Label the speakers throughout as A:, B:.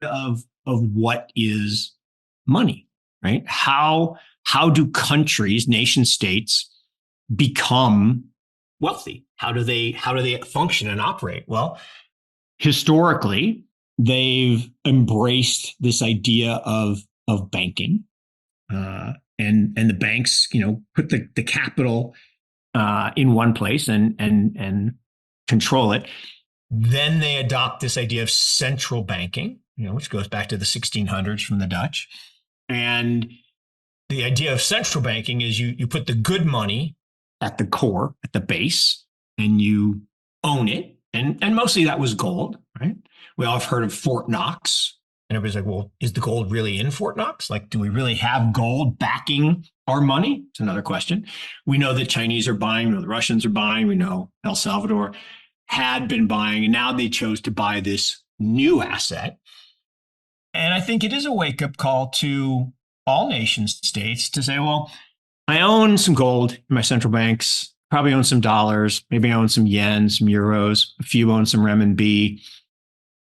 A: of what is money, right? How do countries, nation states become wealthy? How do they function and operate? Well, historically, they've embraced this idea of banking, and the banks, put the capital in one place and control it. Then they adopt this idea of central banking, which goes back to the 1600s from the Dutch. And the idea of central banking is you put the good money at the core, at the base, and you own it. And mostly that was gold, right? We all have heard of Fort Knox. And everybody's like, well, is the gold really in Fort Knox? Like, do we really have gold backing our money? It's another question. We know the Chinese are buying, we know the Russians are buying, we know El Salvador had been buying, and now they chose to buy this new asset. And I think it is a wake-up call to all nation states to say, well, I own some gold in my central banks, probably own some dollars, maybe I own some yen, some euros, a few own some renminbi.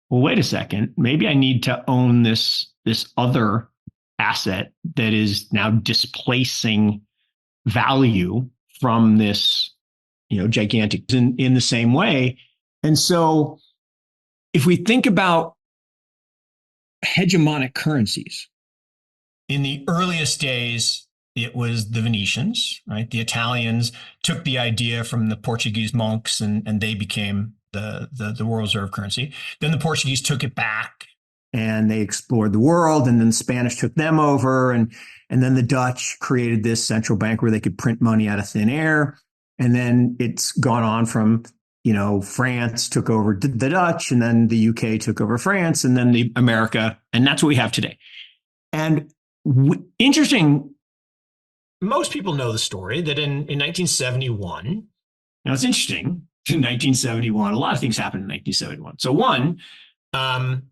A: Well, wait a second, maybe I need to own this other asset that is now displacing value from this, gigantic in the same way. And so if we think about hegemonic currencies, in the earliest days, it was the Venetians, right? The Italians took the idea from the Portuguese monks and they became the world reserve currency. Then the Portuguese took it back and they explored the world, and then the Spanish took them over, and then the Dutch created this central bank where they could print money out of thin air. And then it's gone on from, France took over the Dutch, and then the UK took over France, and then the America, and that's what we have today. And interesting, most people know the story that in 1971, now it's interesting, in 1971, a lot of things happened in 1971. So one,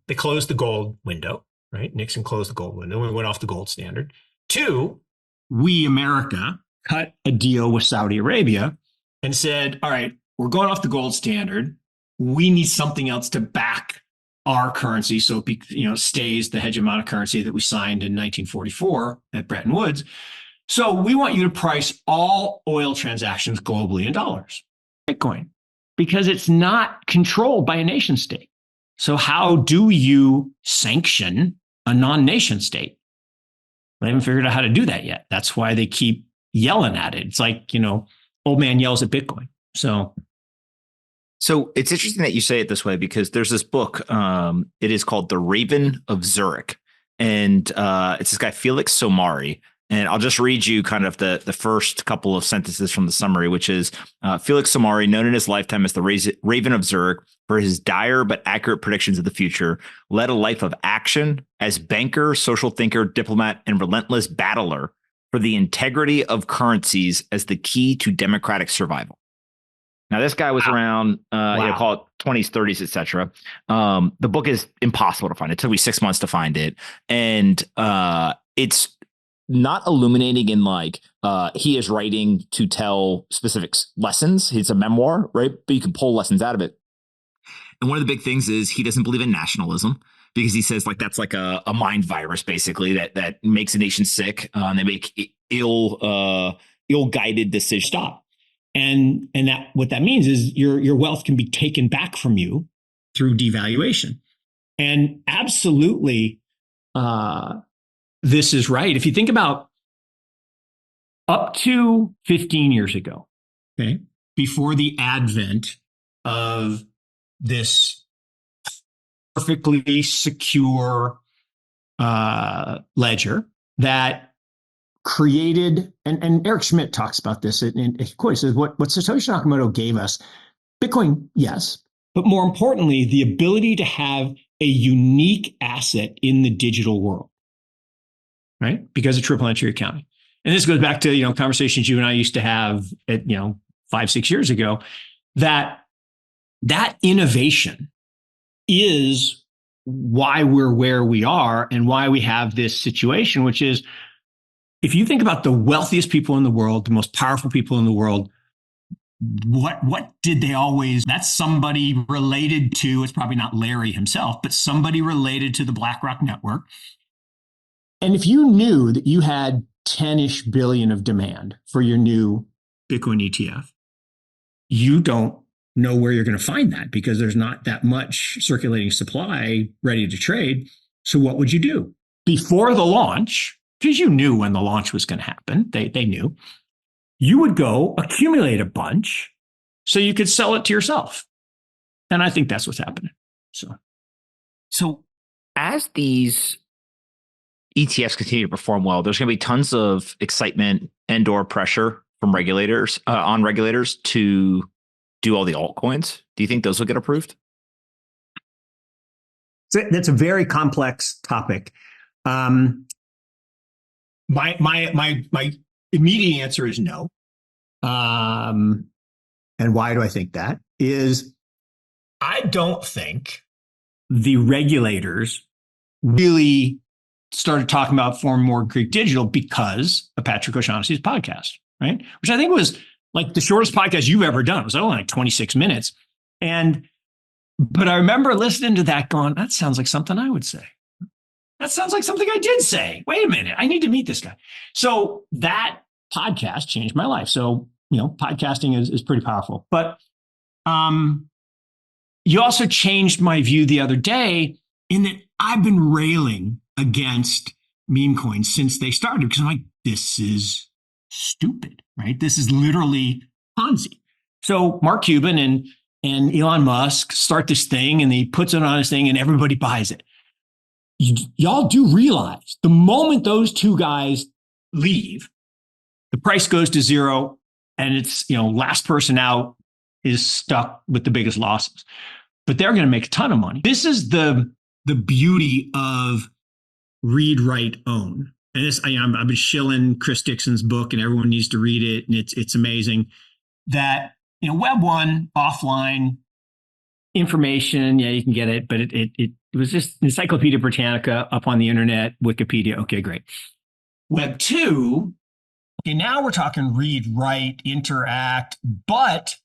A: they closed the gold window, right? Nixon closed the gold window. We went off the gold standard. Two, we, America, cut a deal with Saudi Arabia and said, all right, we're going off the gold standard. We need something else to back our currency so it stays the hegemonic currency that we signed in 1944 at Bretton Woods. So we want you to price all oil transactions globally in dollars, Bitcoin, because it's not controlled by a nation state. So how do you sanction a non-nation state? They haven't figured out how to do that yet. That's why they keep yelling at it. It's like, old man yells at Bitcoin. So
B: it's interesting that you say it this way, because there's this book. It is called The Raven of Zurich. And it's this guy, Felix Somari. And I'll just read you kind of the first couple of sentences from the summary, which is Felix Somari, known in his lifetime as the Raven of Zurich for his dire but accurate predictions of the future, led a life of action as banker, social thinker, diplomat, and relentless battler for the integrity of currencies as the key to democratic survival. Now, this guy was around, call it 20s, 30s, etc. The book is impossible to find. It took me 6 months to find it. And it's not illuminating in he is writing to tell specific lessons. It's a memoir, right? But you can pull lessons out of it. And one of the big things is he doesn't believe in nationalism, because he says like a mind virus, basically, that makes a nation sick. And they make ill-guided decisions.
A: Stop. And that what that means is your wealth can be taken back from you through devaluation. And absolutely, this is right. If you think about up to 15 years ago, okay, before the advent of this perfectly secure ledger that created, and Eric Schmidt talks about this, and he says what Satoshi Nakamoto gave us, Bitcoin, yes, but more importantly, the ability to have a unique asset in the digital world, right? Because of triple entry accounting. And this goes back to, conversations you and I used to have at, 5-6 years ago, that innovation is why we're where we are and why we have this situation, which is, if you think about the wealthiest people in the world, the most powerful people in the world, what did they always, that's somebody related to, it's probably not Larry himself, but somebody related to the BlackRock network. And if you knew that you had 10-ish billion of demand for your new Bitcoin ETF, you don't know where you're going to find that because there's not that much circulating supply ready to trade. So what would you do? Before the launch, because you knew when the launch was going to happen, they knew, you would go accumulate a bunch so you could sell it to yourself. And I think that's what's happening.
B: So as these ETFs continue to perform well, there's going to be tons of excitement and or pressure from regulators on regulators to do all the altcoins. Do you think those will get approved?
A: So that's a very complex topic. My immediate answer is no. And why do I think that? Is I don't think the regulators really started talking about Forum More Greek Digital because of Patrick O'Shaughnessy's podcast, right? Which I think was like the shortest podcast you've ever done. It was only like 26 minutes. But I remember listening to that going, that sounds like something I would say. That sounds like something I did say. Wait a minute, I need to meet this guy. So that podcast changed my life. So, podcasting is pretty powerful. But you also changed my view the other day in that I've been railing against meme coins since they started because I'm like, this is stupid, right? This is literally Ponzi. So Mark Cuban and Elon Musk start this thing and he puts it on his thing and everybody buys it. Y'all do realize the moment those two guys leave, the price goes to zero and it's, last person out is stuck with the biggest losses. But they're going to make a ton of money. This is the beauty of read, write, own. And this, I've been shilling Chris Dixon's book and everyone needs to read it. And it's amazing that, Web 1, offline information, yeah, you can get it, but it was just Encyclopedia Britannica up on the internet, Wikipedia. Okay, great. Web 2, okay, now we're talking read, write, interact, but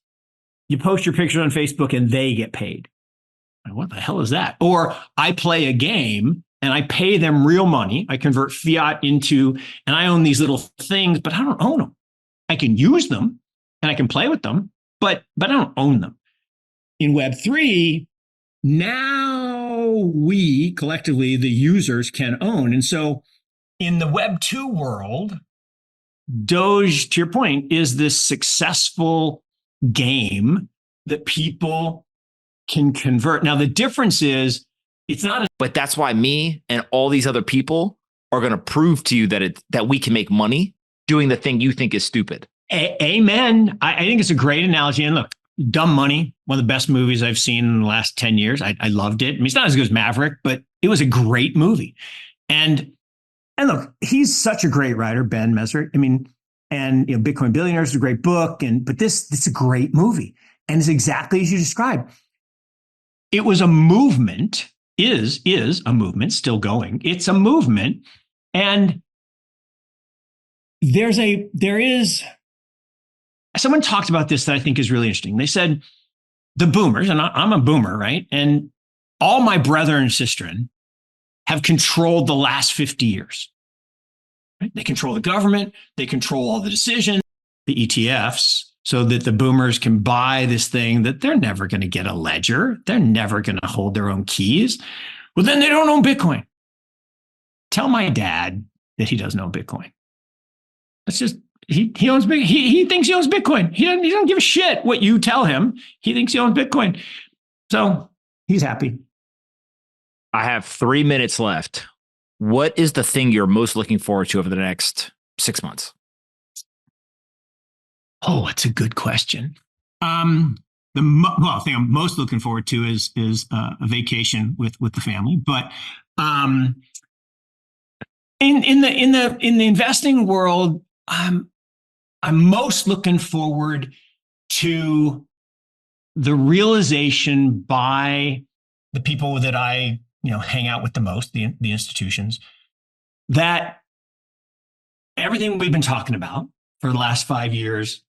A: you post your picture on Facebook and they get paid. What the hell is that? Or I play a game and I pay them real money. I convert fiat into, and I own these little things, but I don't own them. I can use them and I can play with them, but I don't own them. In Web 3, now we collectively, the users, can own. And so in the Web 2 world, Doge, to your point, is this successful game that people can convert. Now, the difference is it's not.
B: But that's why me and all these other people are going to prove to you that we can make money doing the thing you think is stupid.
A: Amen. I think it's a great analogy. And look, Dumb Money, one of the best movies I've seen in the last 10 years. I loved it. I mean, it's not as good as Maverick, but it was a great movie. And look, he's such a great writer, Ben Messer. I mean, and Bitcoin Billionaires is a great book, but this is a great movie. And it's exactly as you described. It was a movement, is a movement, still going. It's a movement. And there is, someone talked about this that I think is really interesting. They said the boomers, and I'm a boomer, right? And all my brethren and sistren have controlled the last 50 years. Right? They control the government. They control all the decisions, the ETFs, so that the boomers can buy this thing that they're never going to get a ledger. They're never going to hold their own keys. Well, then they don't own Bitcoin. Tell my dad that he doesn't own Bitcoin. That's just, he owns Bitcoin. He thinks he owns Bitcoin. He doesn't give a shit what you tell him. He thinks he owns Bitcoin. So he's happy.
B: I have 3 minutes left. What is the thing you're most looking forward to over the next 6 months?
A: Oh, that's a good question. The thing I'm most looking forward to is a vacation with the family. But in the investing world, I'm most looking forward to the realization by the people that I hang out with the most, the institutions, that everything we've been talking about for the last 5 years